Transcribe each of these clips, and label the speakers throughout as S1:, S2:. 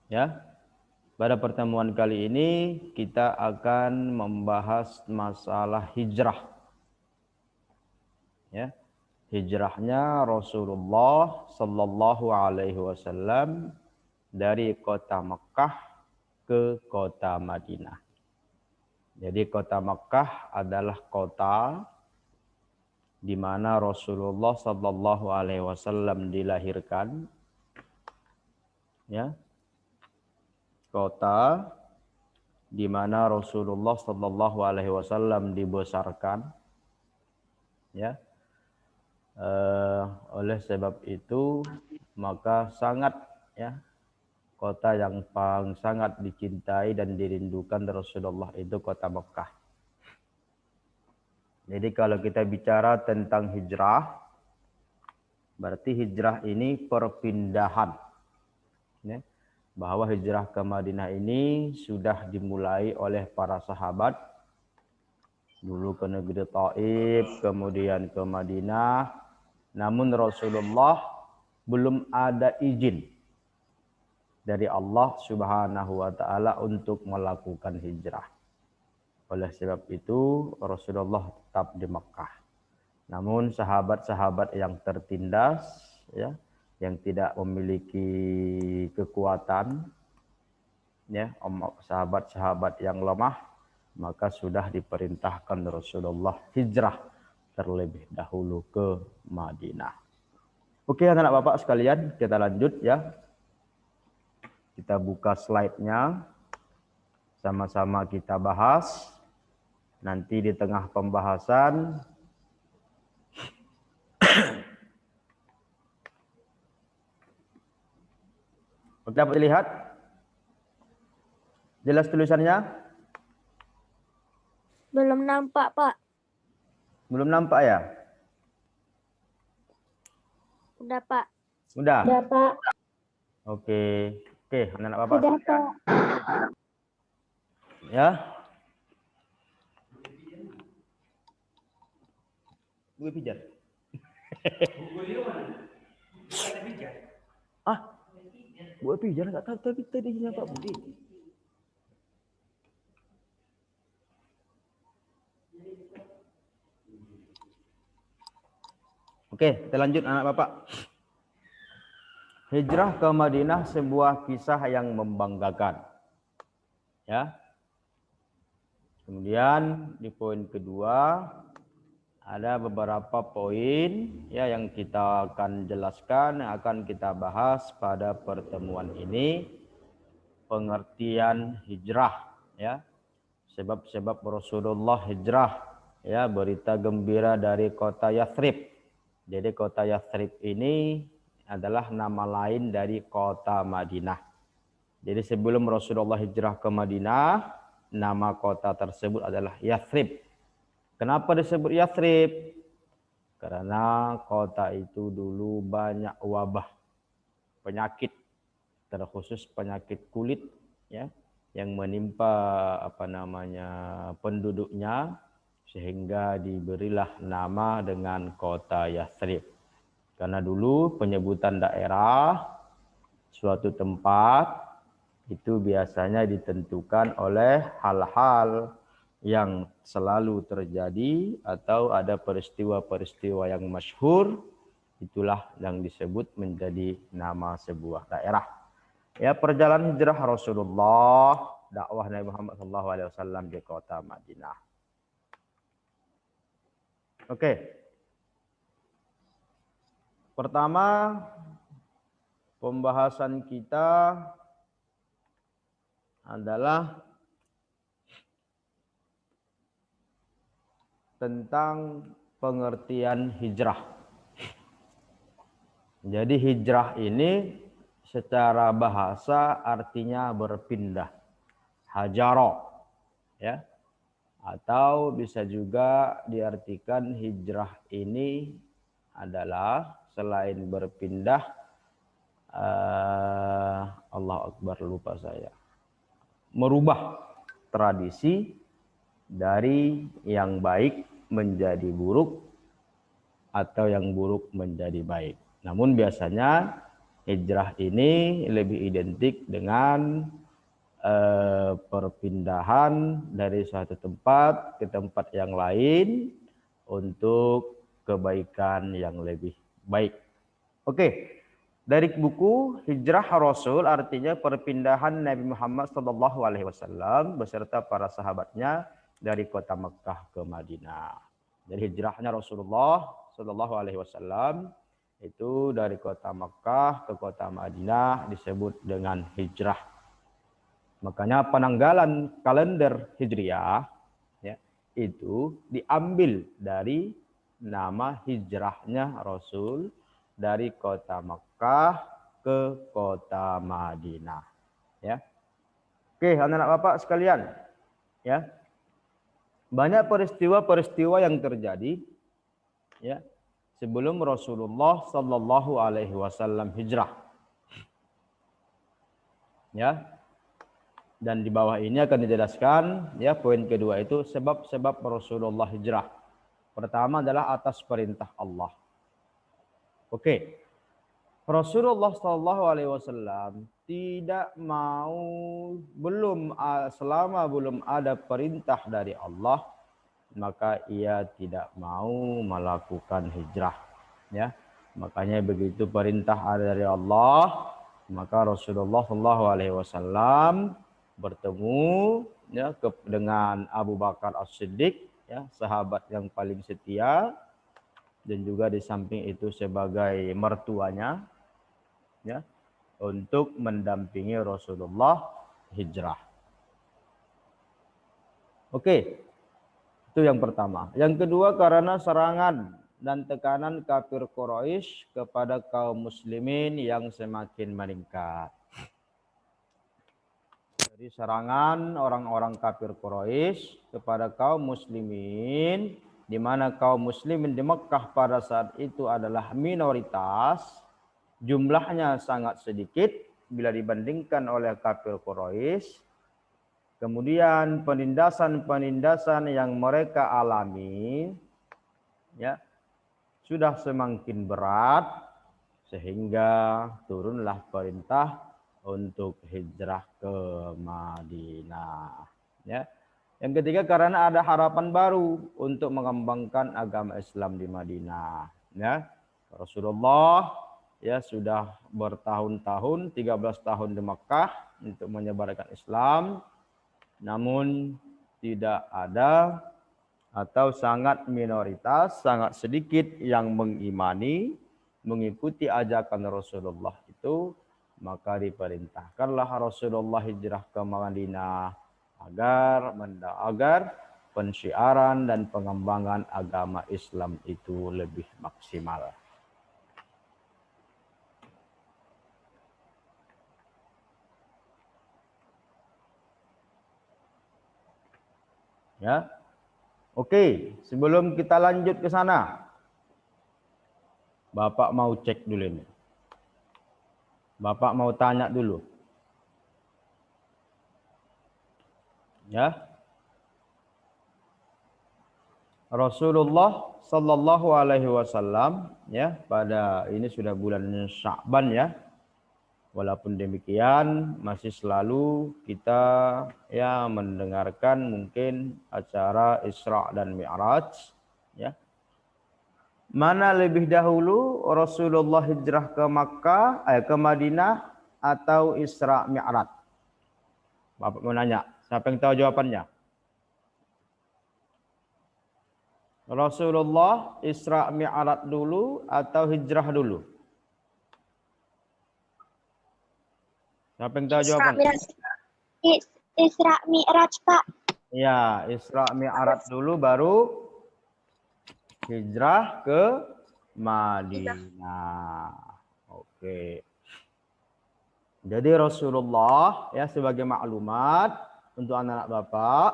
S1: Ya, pada pertemuan kali ini kita akan membahas masalah hijrah. Ya, hijrahnya Rasulullah Sallallahu Alaihi Wasallam dari kota Mekah ke kota Madinah. Jadi kota Mekah adalah kota di mana Rasulullah Sallallahu Alaihi Wasallam dilahirkan. Ya, kota di mana Rasulullah Sallallahu Alaihi Wasallam dibesarkan. Ya, oleh sebab itu maka sangat ya kota yang paling sangat dicintai dan dirindukan Rasulullah itu kota Mekah. Jadi kalau kita bicara tentang hijrah, berarti hijrah ini perpindahan. Ya, bahwa hijrah ke Madinah ini sudah dimulai oleh para sahabat. Dulu ke negeri Taif, kemudian ke Madinah. Namun Rasulullah belum ada izin dari Allah Subhanahu wa taala untuk melakukan hijrah. Oleh sebab itu Rasulullah tetap di Mekah. Namun sahabat-sahabat yang tertindas ya, yang tidak memiliki kekuatan ya, sahabat-sahabat yang lemah, maka sudah diperintahkan Rasulullah hijrah terlebih dahulu ke Madinah. Oke, anak-anak Bapak sekalian, kita lanjut ya. Kita buka slide-nya, sama-sama kita bahas. Nanti di tengah pembahasan dapat dilihat jelas tulisannya?
S2: Belum nampak, Pak.
S1: Belum nampak ya?
S2: Udah, Pak.
S1: Udah?
S2: Udah, Pak.
S1: Oke, anak-anak Bapak.
S2: Udah, Pak.
S1: Ya. Gue pijat. Gue pijat nggak tahu tapi tadi Pak Budi. Oke, kita lanjut anak Bapak. Hijrah ke Madinah sebuah kisah yang membanggakan. Ya. Kemudian di poin kedua ada beberapa poin ya yang kita akan jelaskan, yang akan kita bahas pada pertemuan ini. Pengertian hijrah ya. Sebab-sebab Rasulullah hijrah ya, berita gembira dari kota Yathrib. Jadi kota Yathrib ini adalah nama lain dari kota Madinah. Jadi sebelum Rasulullah hijrah ke Madinah, nama kota tersebut adalah Yathrib. Kenapa disebut Yathrib? Karena kota itu dulu banyak wabah, penyakit, terkhusus penyakit kulit ya, yang menimpa penduduknya, sehingga diberilah nama dengan kota Yathrib. Karena dulu penyebutan daerah suatu tempat itu biasanya ditentukan oleh hal-hal yang selalu terjadi atau ada peristiwa-peristiwa yang masyhur, itulah yang disebut menjadi nama sebuah daerah. Ya, perjalanan hijrah Rasulullah, dakwah Nabi Muhammad SAW di kota Madinah. Oke. Pertama, pembahasan kita adalah tentang pengertian hijrah. Jadi hijrah ini secara bahasa artinya berpindah. Hajaro ya. Atau bisa juga diartikan hijrah ini adalah selain berpindah, Allah Akbar, lupa saya, merubah tradisi dari yang baik menjadi buruk atau yang buruk menjadi baik. Namun biasanya hijrah ini lebih identik dengan perpindahan dari suatu tempat ke tempat yang lain untuk kebaikan yang lebih baik. Oke, dari buku Hijrah Rasul artinya perpindahan Nabi Muhammad SAW beserta para sahabatnya dari kota Mekah ke Madinah. Jadi hijrahnya Rasulullah SAW itu dari kota Mekah ke kota Madinah disebut dengan hijrah. Makanya penanggalan kalender Hijriah ya, itu diambil dari nama hijrahnya Rasul dari kota Mekah ke kota Madinah. Ya. Oke, anak-anak Bapak sekalian, ya. Banyak peristiwa-peristiwa yang terjadi ya sebelum Rasulullah Sallallahu Alaihi Wasallam hijrah. Ya. Dan di bawah ini akan dijelaskan ya poin kedua itu sebab-sebab Rasulullah hijrah. Pertama adalah atas perintah Allah. Oke. Rasulullah Shallallahu Alaihi Wasallam tidak mau selama belum ada perintah dari Allah maka ia tidak mau melakukan hijrah. Ya, makanya begitu perintah ada dari Allah maka Rasulullah Shallallahu Alaihi Wasallam bertemu ya dengan Abu Bakar As-Siddiq ya sahabat yang paling setia dan juga di samping itu sebagai mertuanya ya untuk mendampingi Rasulullah hijrah. Oke, itu yang pertama. Yang kedua karena serangan dan tekanan kafir Quraisy kepada kaum muslimin yang semakin meningkat. Jadi serangan orang-orang kafir Quraisy kepada kaum muslimin di mana kaum muslimin di Mekah pada saat itu adalah minoritas, jumlahnya sangat sedikit bila dibandingkan oleh kafir Quraisy. Kemudian penindasan-penindasan yang mereka alami ya sudah semakin berat sehingga turunlah perintah untuk hijrah ke Madinah. Ya. Yang ketiga karena ada harapan baru untuk mengembangkan agama Islam di Madinah. Ya. Rasulullah ya sudah bertahun-tahun, 13 tahun di Mekah untuk menyebarkan Islam, namun tidak ada atau sangat minoritas, sangat sedikit yang mengimani, mengikuti ajakan Rasulullah itu. Maka diperintahkanlah Rasulullah hijrah ke Madinah agar pensyiaran dan pengembangan agama Islam itu lebih maksimal. Ya. Oke, sebelum kita lanjut ke sana, Bapak mau cek dulu ini. Bapak mau tanya dulu. Ya. Rasulullah Sallallahu Alaihi Wasallam ya pada ini sudah bulan Sya'ban ya. Walaupun demikian masih selalu kita ya mendengarkan mungkin acara Isra dan Mi'raj ya. Mana lebih dahulu Rasulullah hijrah ke Makkah, ke Madinah atau Isra Mi'raj? Bapak mau nanya, siapa yang tahu jawabannya? Rasulullah Isra Mi'raj dulu atau hijrah dulu? Siapa yang tahu jawabannya?
S2: Isra Mi'raj, Pak.
S1: Ya, Isra Mi'raj dulu baru hijrah ke Madinah. Oke. Jadi Rasulullah ya sebagai maklumat untuk anak-anak Bapak,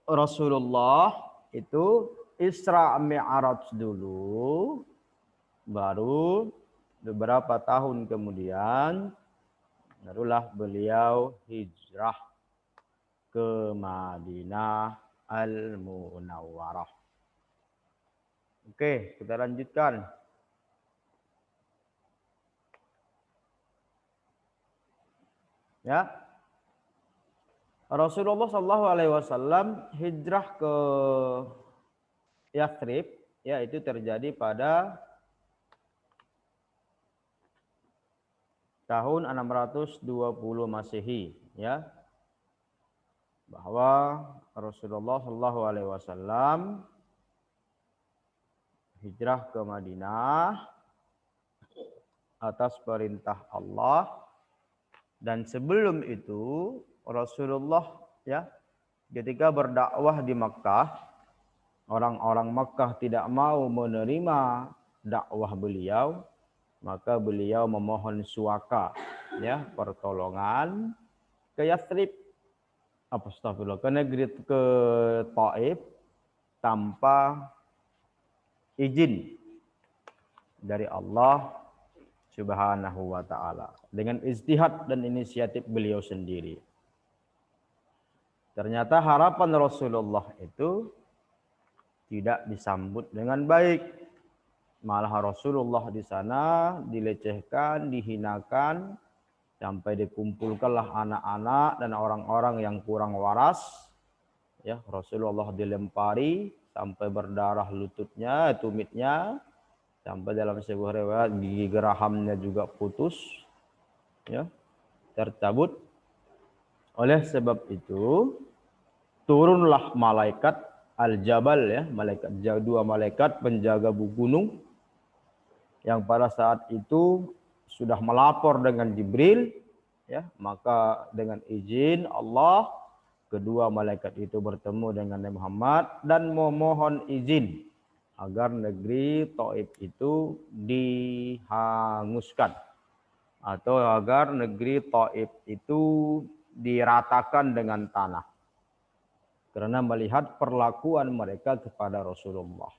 S1: Rasulullah itu Isra Mi'raj dulu, baru beberapa tahun kemudian barulah beliau hijrah ke Madinah Al-Munawwarah. Oke, kita lanjutkan. Ya, Rasulullah Shallallahu Alaihi Wasallam hijrah ke Yathrib, ya itu terjadi pada tahun 620 Masehi, ya, bahwa Rasulullah Shallallahu Alaihi Wasallam hijrah ke Madinah atas perintah Allah. Dan sebelum itu Rasulullah, ya, ketika berdakwah di Makkah, orang-orang Makkah tidak mau menerima dakwah beliau, maka beliau memohon suaka, ya, pertolongan ke Yathrib, astagfirullah, ke negeri, ke Taif, tanpa izin dari Allah Subhanahu wa ta'ala, dengan ijtihad dan inisiatif beliau sendiri. Ternyata harapan Rasulullah itu tidak disambut dengan baik. Malah Rasulullah di sana dilecehkan, dihinakan, sampai dikumpulkanlah anak-anak dan orang-orang yang kurang waras. Ya, Rasulullah dilempari sampai berdarah lututnya, tumitnya, sampai dalam sebuah riwayat gigi gerahamnya juga putus, ya, tercabut. Oleh sebab itu turunlah malaikat Al-Jabal, ya, dua malaikat penjaga gunung yang pada saat itu sudah melapor dengan Jibril, ya, maka dengan izin Allah kedua malaikat itu bertemu dengan Nabi Muhammad dan memohon izin agar negeri Taif itu dihanguskan atau agar negeri Taif itu diratakan dengan tanah, karena melihat perlakuan mereka kepada Rasulullah.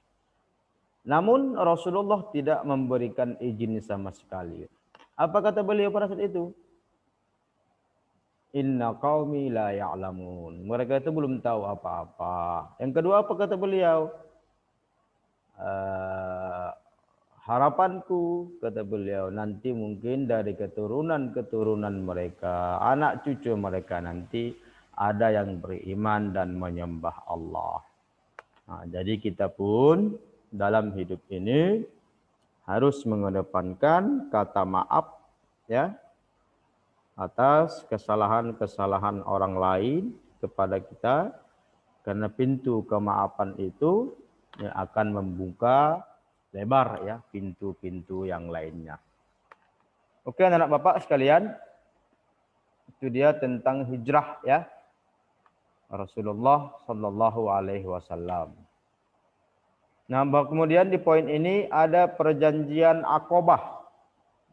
S1: Namun Rasulullah tidak memberikan izin sama sekali. Apa kata beliau pada saat itu? Inna qaumi la ya'lamun. Mereka itu belum tahu apa-apa. Yang kedua, apa kata beliau? Harapanku, kata beliau, nanti mungkin dari keturunan-keturunan mereka, anak cucu mereka nanti ada yang beriman dan menyembah Allah. Nah, jadi kita pun dalam hidup ini harus mengedepankan kata maaf, ya, atas kesalahan-kesalahan orang lain kepada kita, karena pintu kemaafan itu yang akan membuka lebar, ya, pintu-pintu yang lainnya. Oke, anak bapak sekalian, itu dia tentang hijrah, ya, Rasulullah Shallallahu Alaihi Wasallam. Nah, kemudian di poin ini ada perjanjian Aqobah,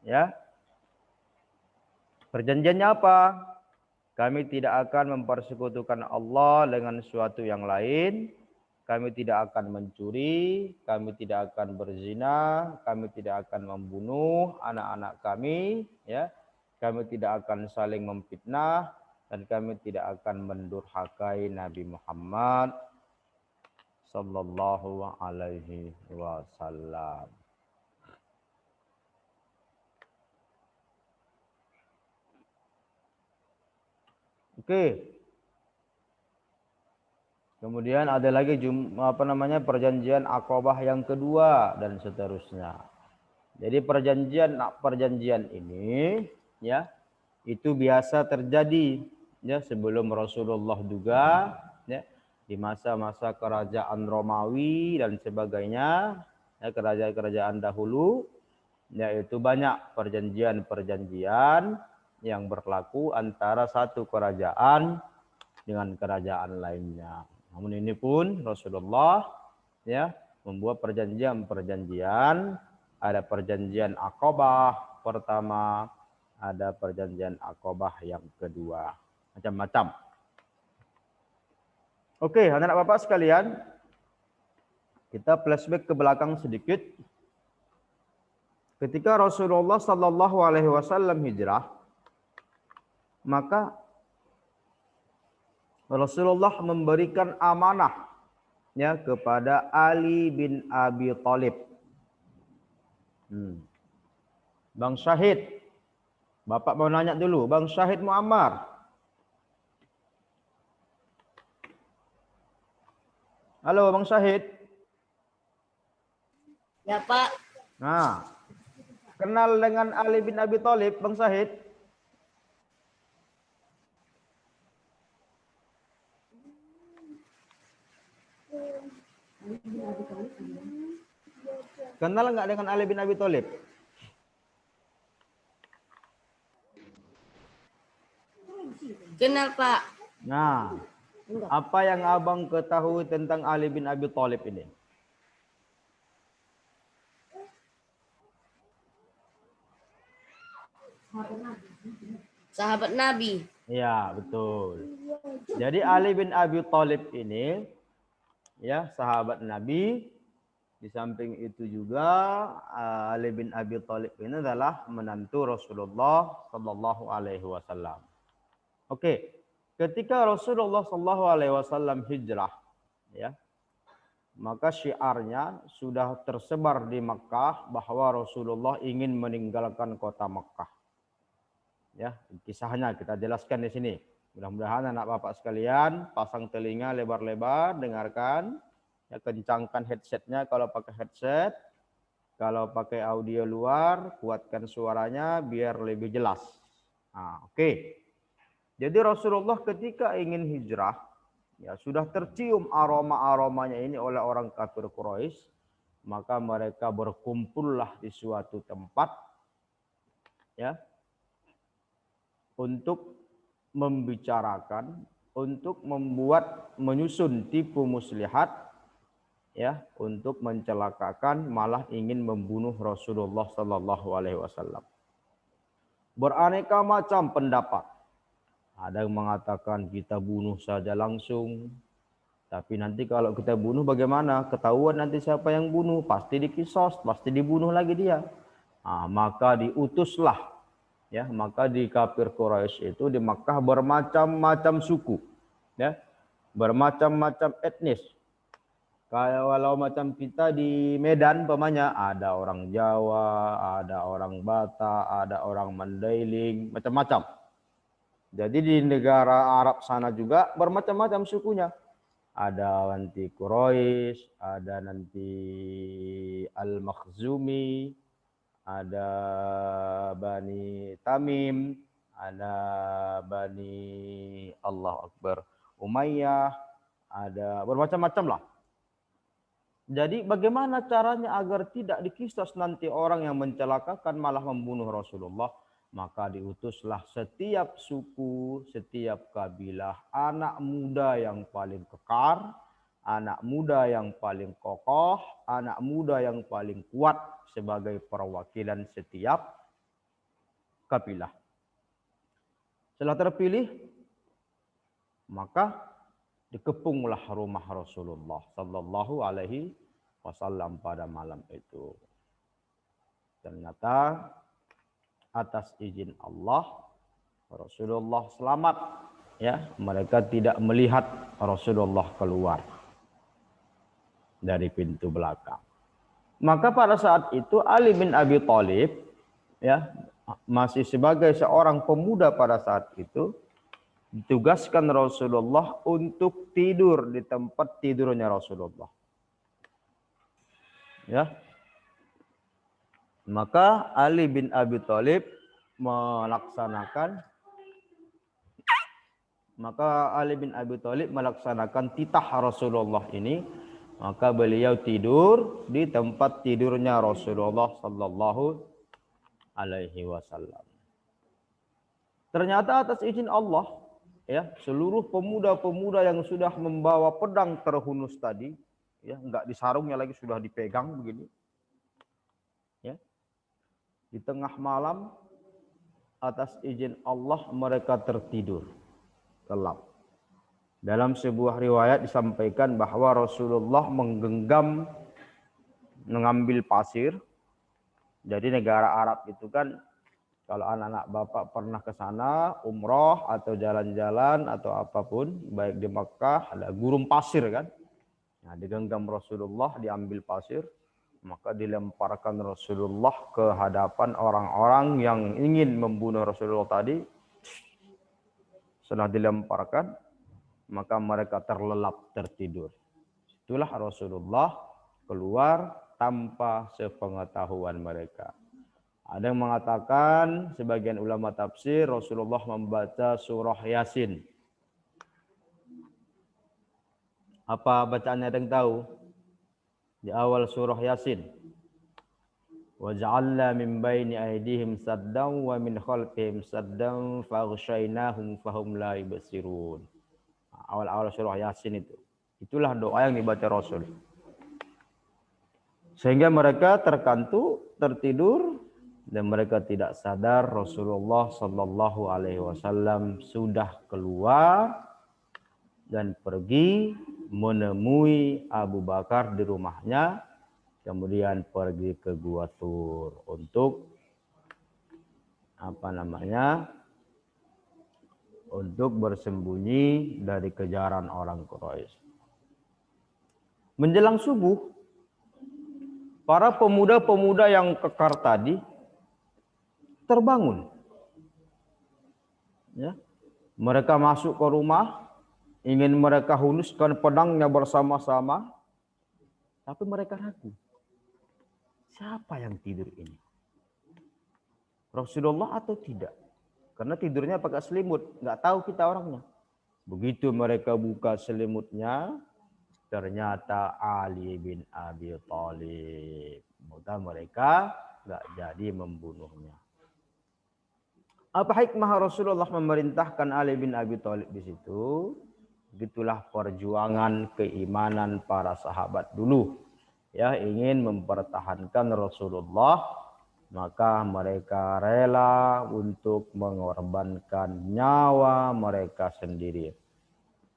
S1: ya. Perjanjiannya apa? Kami tidak akan mempersekutukan Allah dengan suatu yang lain. Kami tidak akan mencuri, kami tidak akan berzina, kami tidak akan membunuh anak-anak kami, ya. Kami tidak akan saling memfitnah, dan kami tidak akan mendurhakai Nabi Muhammad sallallahu alaihi wasallam. Oke. Kemudian ada lagi perjanjian Aqobah yang kedua dan seterusnya. Jadi perjanjian ini, ya, itu biasa terjadi, ya, sebelum Rasulullah juga, ya, di masa-masa kerajaan Romawi dan sebagainya, ya, kerajaan-kerajaan dahulu, yaitu banyak perjanjian-perjanjian yang berlaku antara satu kerajaan dengan kerajaan lainnya. Namun ini pun Rasulullah, ya, membuat perjanjian-perjanjian. Ada perjanjian Aqobah pertama, ada perjanjian Aqobah yang kedua, macam-macam. Oke, anak-anak bapak sekalian, kita flashback ke belakang sedikit. Ketika Rasulullah Sallallahu Alaihi Wasallam hijrah, maka Rasulullah memberikan amanah, ya, kepada Ali bin Abi Thalib, Bang Syahid, Bapak mau nanya dulu, Bang Syahid Muammar. Halo Bang Syahid.
S3: Ya Pak.
S1: Nah, kenal dengan Ali bin Abi Thalib, Bang Syahid? Kenal nggak dengan Ali bin Abi Thalib?
S3: Kenal Pak.
S1: Nah, apa yang abang ketahui tentang Ali bin Abi Thalib ini?
S3: Sahabat Nabi.
S1: Ya, betul. Jadi Ali bin Abi Thalib ini ya sahabat Nabi. Di samping itu juga Ali bin Abi Thalib ini adalah menantu Rasulullah Sallallahu Alaihi Wasallam. Oke, ketika Rasulullah Sallallahu Alaihi Wasallam hijrah, ya, maka syiarnya sudah tersebar di Makkah bahwa Rasulullah ingin meninggalkan kota Makkah. Ya, kisahnya kita jelaskan di sini. Mudah-mudahan anak bapak sekalian pasang telinga lebar-lebar, dengarkan. Ya, kencangkan headsetnya kalau pakai headset. Kalau pakai audio luar, kuatkan suaranya biar lebih jelas. Nah, oke. Jadi Rasulullah ketika ingin hijrah, ya sudah tercium aroma-aromanya ini oleh orang kafir Quraisy, maka mereka berkumpullah di suatu tempat, ya, untuk membicarakan, untuk menyusun tipu muslihat, ya, untuk mencelakakan, malah ingin membunuh Rasulullah Sallallahu Alaihi Wasallam. Beraneka macam pendapat. Ada yang mengatakan kita bunuh saja langsung. Tapi nanti kalau kita bunuh bagaimana? Ketahuan nanti siapa yang bunuh. Pasti dikisos, pasti dibunuh lagi dia. Nah, maka diutuslah. Ya, maka di kafir Quraisy itu di Makkah bermacam-macam suku. Ya, bermacam-macam etnis. Kalau macam kita di Medan umpamanya ada orang Jawa, ada orang Batak, ada orang Mandailing, macam-macam. Jadi di negara Arab sana juga bermacam-macam sukunya. Ada nanti Quraisy, ada nanti Al-Makhzumi, ada Bani Tamim, ada Bani Allah Akbar Umayyah, ada bermacam-macam lah. Jadi bagaimana caranya agar tidak dikisos nanti orang yang mencelakakan malah membunuh Rasulullah? Maka diutuslah setiap suku, setiap kabilah, anak muda yang paling kekar, anak muda yang paling kokoh, anak muda yang paling kuat sebagai perwakilan setiap kabilah. Setelah terpilih, maka dikepunglah rumah Rasulullah Sallallahu Alaihi Wasallam pada malam itu. Ternyata atas izin Allah Rasulullah selamat. Ya, mereka tidak melihat Rasulullah keluar dari pintu belakang. Maka pada saat itu Ali bin Abi Thalib, ya, masih sebagai seorang pemuda pada saat itu, ditugaskan Rasulullah untuk tidur di tempat tidurnya Rasulullah. Ya. Maka Ali bin Abi Thalib melaksanakan titah Rasulullah ini, maka beliau tidur di tempat tidurnya Rasulullah Sallallahu Alaihi Wasallam. Ternyata atas izin Allah, ya, seluruh pemuda-pemuda yang sudah membawa pedang terhunus tadi, ya, enggak disarungnya lagi, sudah dipegang begini, ya, di tengah malam atas izin Allah mereka tertidur lelap. Dalam sebuah riwayat disampaikan bahwa Rasulullah mengambil pasir. Jadi negara Arab itu kan, kalau anak-anak bapak pernah ke sana umroh atau jalan-jalan atau apapun, baik di Makkah ada gurun pasir kan. Nah, digenggam Rasulullah, diambil pasir, Maka dilemparkan Rasulullah ke hadapan orang-orang yang ingin membunuh Rasulullah tadi. Setelah dilemparkan, maka mereka terlelap tertidur. Itulah Rasulullah keluar tanpa sepengetahuan mereka. Ada yang mengatakan, sebagian ulama tafsir, Rasulullah membaca surah Yasin. Apa bacaannya, ada yang tahu? Di awal surah Yasin. وَجَعَلْنَا مِنْ بَيْنِ أَيْدِيهِمْ سَدًّا وَمِنْ خَلْفِهِمْ سَدًّا فَأَغْشَيْنَاهُمْ فَهُمْ لَا يُبْصِرُونَ. Awal-awal surah Yasin itu. Itulah doa yang dibaca Rasul. Sehingga mereka tertidur, dan mereka tidak sadar Rasulullah Sallallahu Alaihi Wasallam sudah keluar dan pergi menemui Abu Bakar di rumahnya, kemudian pergi ke Gua Tur untuk untuk bersembunyi dari kejaran orang Quraisy. Menjelang subuh, para pemuda-pemuda yang kekar tadi terbangun. Ya. Mereka masuk ke rumah, ingin mereka hunuskan pedangnya bersama-sama, tapi mereka ragu. Siapa yang tidur ini? Rasulullah atau tidak? Karena tidurnya pakai selimut, nggak tahu kita orangnya. Begitu mereka buka selimutnya, ternyata Ali bin Abi Thalib. Maka mereka nggak jadi membunuhnya. Apa hikmah Rasulullah memerintahkan Ali bin Abi Thalib di situ? Begitulah perjuangan keimanan para sahabat dulu. Ya, ingin mempertahankan Rasulullah, maka mereka rela untuk mengorbankan nyawa mereka sendiri.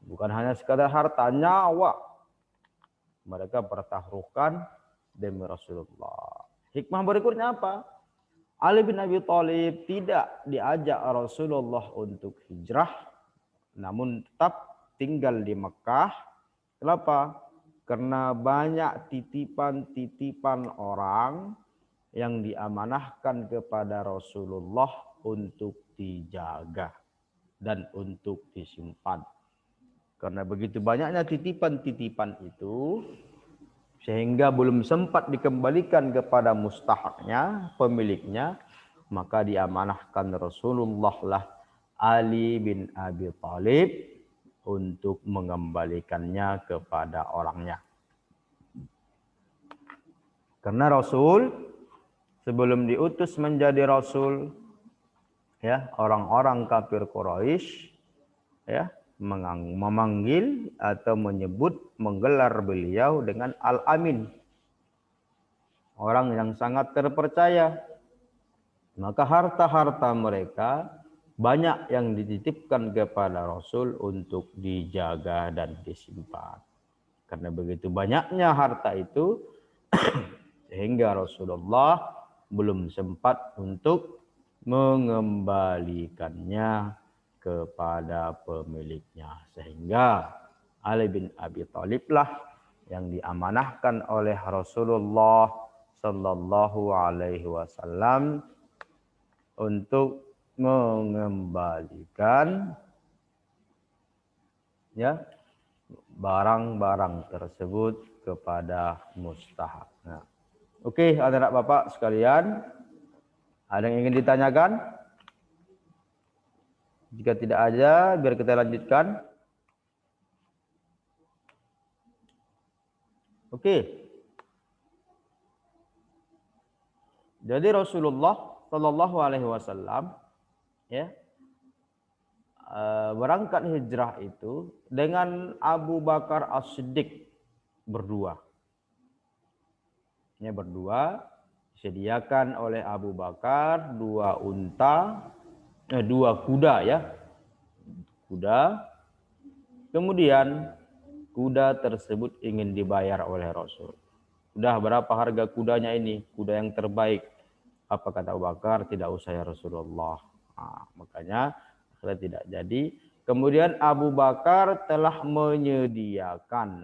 S1: Bukan hanya sekadar harta, nyawa. Mereka pertaruhkan demi Rasulullah. Hikmah berikutnya apa? Ali bin Abi Thalib tidak diajak Rasulullah untuk hijrah, namun tetap tinggal di Mekah. Kenapa? Karena banyak titipan-titipan orang yang diamanahkan kepada Rasulullah untuk dijaga dan untuk disimpan. Karena begitu banyaknya titipan-titipan itu, sehingga belum sempat dikembalikan kepada mustahaknya, pemiliknya, maka diamanahkan Rasulullah lah Ali bin Abi Thalib untuk mengembalikannya kepada orangnya. Karena Rasul sebelum diutus menjadi Rasul, ya, orang-orang kafir Quraisy, ya, memanggil atau menggelar beliau dengan Al-Amin. Orang yang sangat terpercaya. Maka harta-harta mereka banyak yang dititipkan kepada Rasul untuk dijaga dan disimpan. Karena begitu banyaknya harta itu, sehingga Rasulullah belum sempat untuk mengembalikannya kepada pemiliknya, sehingga Ali bin Abi Thalib lah yang diamanahkan oleh Rasulullah Sallallahu Alaihi Wasallam untuk mengembalikan, ya, barang-barang tersebut kepada mustahak. Nah, oke, anak-anak bapak sekalian, ada yang ingin ditanyakan? Jika tidak ada, biar kita lanjutkan. Oke. Jadi Rasulullah Shallallahu Alaihi Wasallam, ya, berangkat hijrah itu dengan Abu Bakar As-Siddiq berdua. Ya, berdua disediakan oleh Abu Bakar dua kuda, ya, kuda. Kemudian kuda tersebut ingin dibayar oleh Rasul. Udah berapa harga kudanya ini? Kuda yang terbaik. Apa kata Abu Bakar? Tidak usah ya Rasulullah. Nah, makanya tidak jadi. Kemudian Abu Bakar telah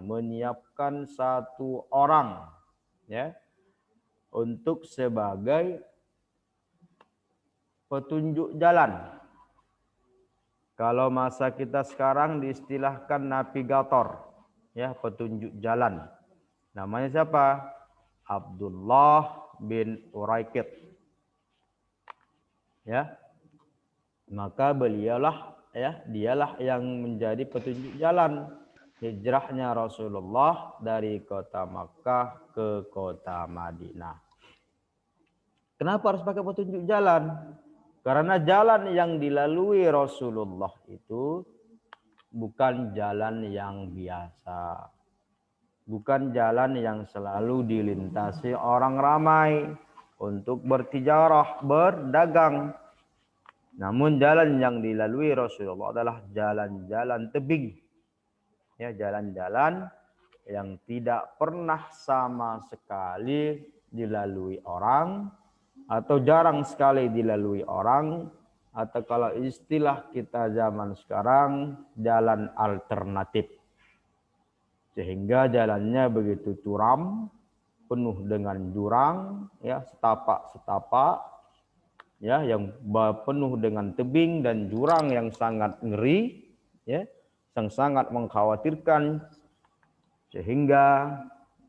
S1: menyiapkan satu orang, ya, untuk sebagai petunjuk jalan. Kalau masa kita sekarang diistilahkan navigator, ya, petunjuk jalan. Namanya siapa? Abdullah bin Uraikid. Ya. Maka beliaulah, ya, dialah yang menjadi petunjuk jalan hijrahnya Rasulullah dari kota Makkah ke kota Madinah. Kenapa harus pakai petunjuk jalan? Karena jalan yang dilalui Rasulullah itu bukan jalan yang biasa. Bukan jalan yang selalu dilintasi orang ramai untuk bertijarah, berdagang. Namun jalan yang dilalui Rasulullah adalah jalan-jalan tebing. Ya, jalan-jalan yang tidak pernah sama sekali dilalui orang, atau jarang sekali dilalui orang, atau kalau istilah kita zaman sekarang, jalan alternatif. Sehingga jalannya begitu curam, penuh dengan jurang, ya, setapak-setapak, ya, yang penuh dengan tebing dan jurang yang sangat ngeri, ya, yang sangat mengkhawatirkan. Sehingga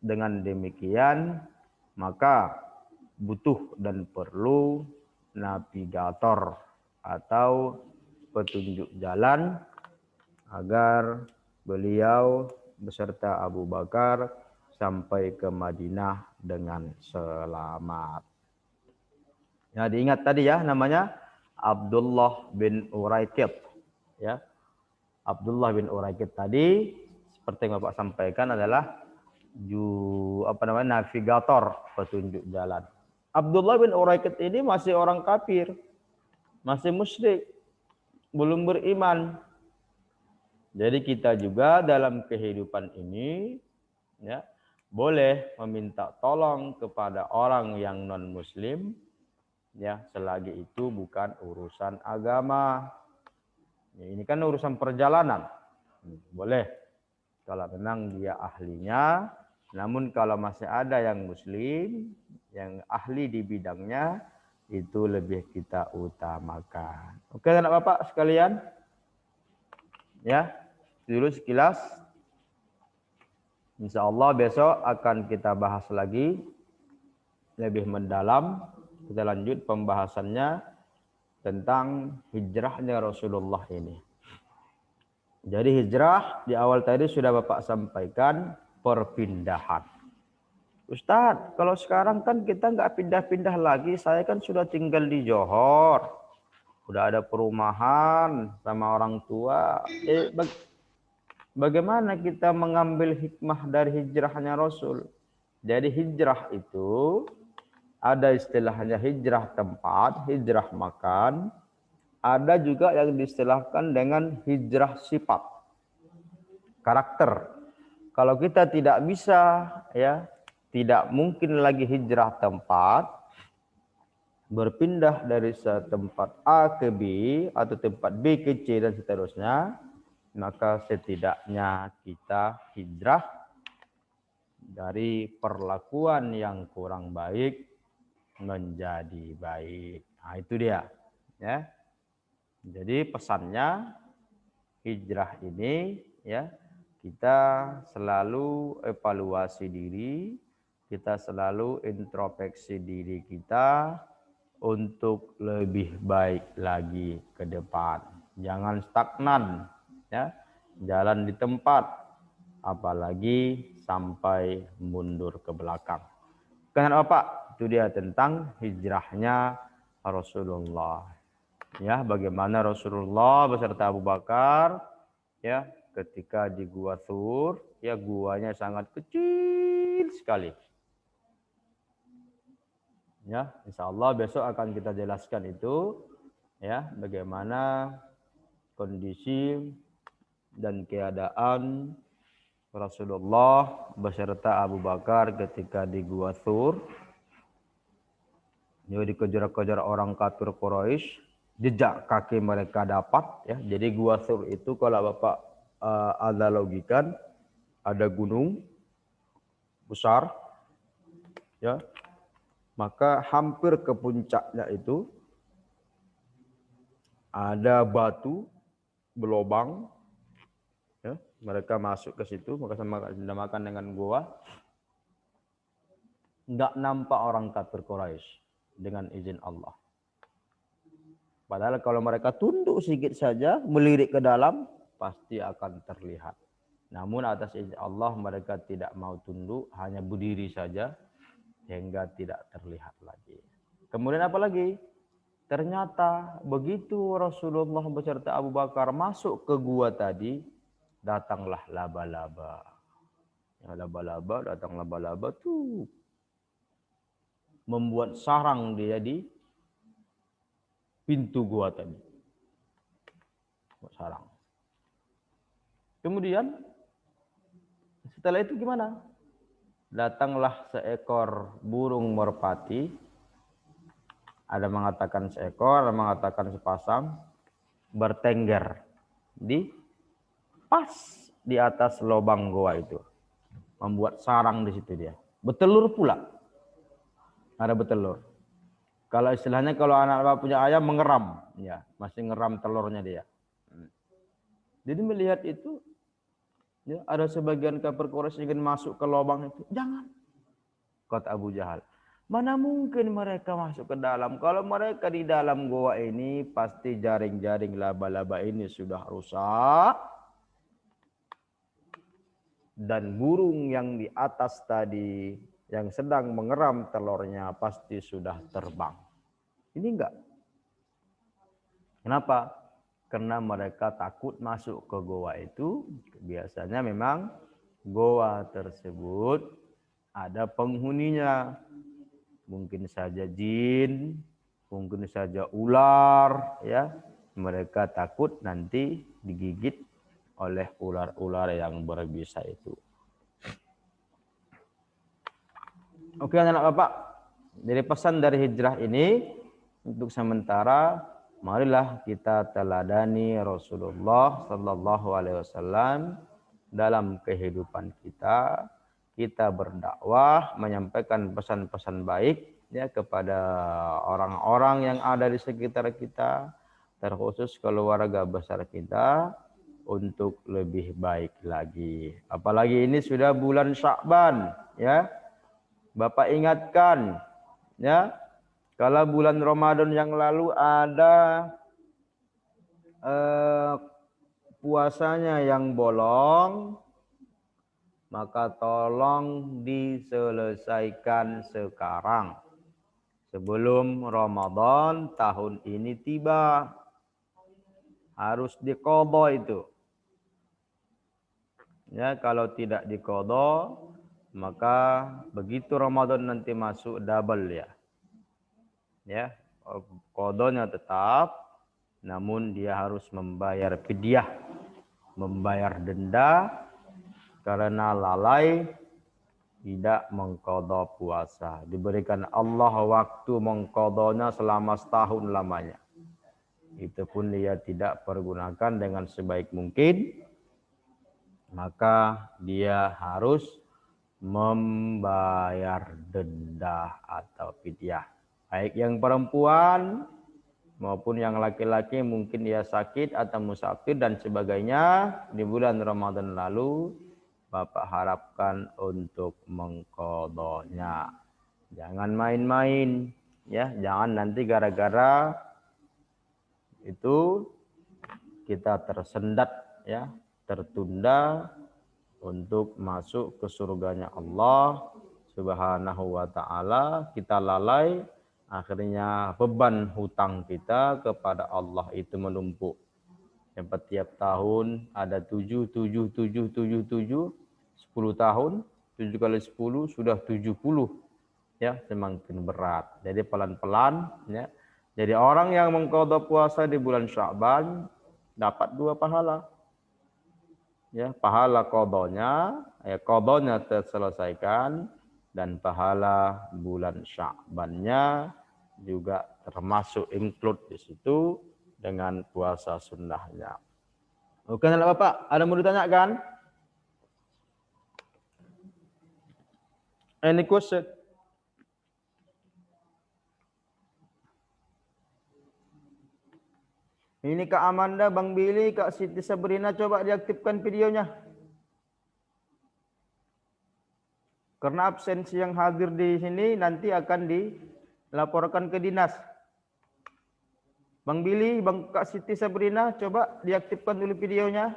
S1: dengan demikian maka butuh dan perlu navigator atau petunjuk jalan agar beliau beserta Abu Bakar sampai ke Madinah dengan selamat. Ya, diingat tadi ya, namanya Abdullah bin Uraikid. Ya, Abdullah bin Uraikid tadi seperti yang Bapak sampaikan adalah navigator petunjuk jalan. Abdullah bin Uraikid ini masih orang kafir, masih musyrik, belum beriman. Jadi kita juga dalam kehidupan ini, ya, boleh meminta tolong kepada orang yang non muslim, ya, selagi itu bukan urusan agama. Ya, ini kan urusan perjalanan. Boleh kalau memang dia ahlinya. Namun kalau masih ada yang muslim, yang ahli di bidangnya, itu lebih kita utamakan. Oke anak bapak sekalian, ya, dulu sekilas. Insya Allah besok akan kita bahas lagi lebih mendalam. Kita lanjut pembahasannya tentang hijrahnya Rasulullah ini. Jadi hijrah di awal tadi sudah Bapak sampaikan perpindahan. Ustadz, kalau sekarang kan kita nggak pindah-pindah lagi. Saya kan sudah tinggal di Johor. Udah ada perumahan sama orang tua. Bagaimana kita mengambil hikmah dari hijrahnya Rasul? Jadi hijrah itu ada istilahnya hijrah tempat, hijrah makan. Ada juga yang diistilahkan dengan hijrah sifat, karakter. Kalau kita tidak bisa, ya, tidak mungkin lagi hijrah tempat, berpindah dari tempat A ke B atau tempat B ke C dan seterusnya, maka setidaknya kita hijrah dari perlakuan yang kurang baik menjadi baik. Nah, itu dia, ya. Jadi pesannya hijrah ini, ya, kita selalu evaluasi diri, kita selalu introspeksi diri kita untuk lebih baik lagi ke depan. Jangan stagnan, ya, jalan di tempat, apalagi sampai mundur ke belakang. Karena Bapak, itu dia tentang hijrahnya Rasulullah. Ya, bagaimana Rasulullah beserta Abu Bakar, ya, ketika di Gua Thur, ya, guanya sangat kecil sekali. Ya, insya Allah besok akan kita jelaskan itu, ya, bagaimana kondisi dan keadaan Rasulullah beserta Abu Bakar ketika di Gua Thur. Ya, dikejar-kejar orang kafir Quraisy, jejak kaki mereka dapat, ya. Jadi Gua Thur itu kalau Bapak analogikan, ada gunung besar, ya, Maka hampir ke puncaknya itu ada batu berlobang, ya, mereka masuk ke situ, maka dinamakan dengan goa. Nggak nampak orang kafir Quraisy dengan izin Allah. Padahal kalau mereka tunduk sedikit saja, melirik ke dalam, pasti akan terlihat. Namun atas izin Allah mereka tidak mau tunduk, hanya berdiri saja, hingga tidak terlihat lagi. Kemudian apa lagi? Ternyata begitu Rasulullah beserta Abu Bakar masuk ke gua tadi, datanglah laba-laba. Ya, laba-laba, datang laba-laba tuh membuat sarang dia di pintu gua tadi. Sarang. Kemudian setelah itu gimana? Datanglah seekor burung merpati. Ada mengatakan seekor, ada mengatakan sepasang, bertengger di pas di atas lubang goa itu. Membuat sarang di situ dia. Bertelur pula. Ada bertelur. Kalau istilahnya kalau anak punya ayam mengeram, ya, masih ngeram telurnya dia. Jadi melihat itu, ya, ada sebagian kafir Quraisy ingin masuk ke lubang itu. Jangan, kata Abu Jahal. Mana mungkin mereka masuk ke dalam? Kalau mereka di dalam goa ini, pasti jaring-jaring laba-laba ini sudah rusak. Dan burung yang di atas tadi, yang sedang mengeram telurnya, pasti sudah terbang. Ini enggak. Kenapa? Karena mereka takut masuk ke goa itu. Biasanya memang goa tersebut ada penghuninya. Mungkin saja jin, mungkin saja ular, ya. Mereka takut nanti digigit oleh ular-ular yang berbisa itu. Oke anak bapak, jadi pesan dari hijrah ini untuk sementara marilah kita teladani Rasulullah Sallallahu Alaihi Wasallam dalam kehidupan kita. Kita berdakwah, menyampaikan pesan-pesan baik ya kepada orang-orang yang ada di sekitar kita, terkhusus keluarga besar kita, untuk lebih baik lagi. Apalagi ini sudah bulan Sya'ban, ya. Bapak ingatkan, ya, kalau bulan Ramadan yang lalu ada puasanya yang bolong, maka tolong diselesaikan sekarang. Sebelum Ramadan tahun ini tiba. Harus diqadha itu. Ya, kalau tidak diqadha, maka begitu Ramadan nanti masuk double ya. Ya, qadanya tetap, namun dia harus membayar fidyah, membayar denda karena lalai tidak mengqadha puasa. Diberikan Allah waktu mengqadhanya selama setahun lamanya. Itu pun dia tidak pergunakan dengan sebaik mungkin, maka dia harus membayar denda atau fidyah. Baik yang perempuan maupun yang laki-laki, mungkin dia sakit atau musafir dan sebagainya di bulan Ramadan lalu, Bapak harapkan untuk mengqadhanya. Jangan main-main, ya, jangan nanti gara-gara itu kita tersendat, ya, tertunda untuk masuk ke surganya Allah Subhanahu wa ta'ala. Kita lalai, akhirnya beban hutang kita kepada Allah itu menumpuk. Sampai tiap tahun ada 7, 10 tahun, 7 kali 10 sudah 70. Ya, semakin berat. Jadi pelan-pelan, ya. Jadi orang yang mengqadha puasa di bulan Sya'ban dapat 2 pahala. Ya, pahala qadhanya, ya, qadhanya terselesaikan, dan pahala bulan Sya'bannya juga termasuk include di situ dengan puasa sunnahnya. Oke, anak Bapak, ada mau ditanyakan? Any question? Ini Kak Amanda, Bang Billy, Kak Siti Sabrina, coba diaktifkan videonya. Karena absensi yang hadir di sini nanti akan dilaporkan ke dinas. Bang Billy, Bang Kak Siti Sabrina, coba diaktifkan dulu videonya.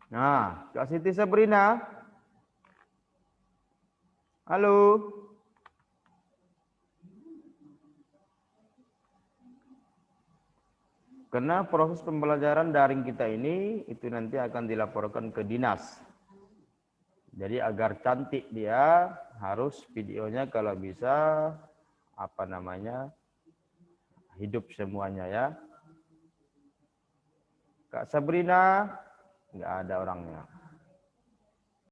S1: Nah, Kak Siti Sabrina. Halo. Karena proses pembelajaran daring kita ini itu nanti akan dilaporkan ke dinas. Jadi agar cantik dia harus videonya kalau bisa hidup semuanya ya. Kak Sabrina nggak ada orangnya.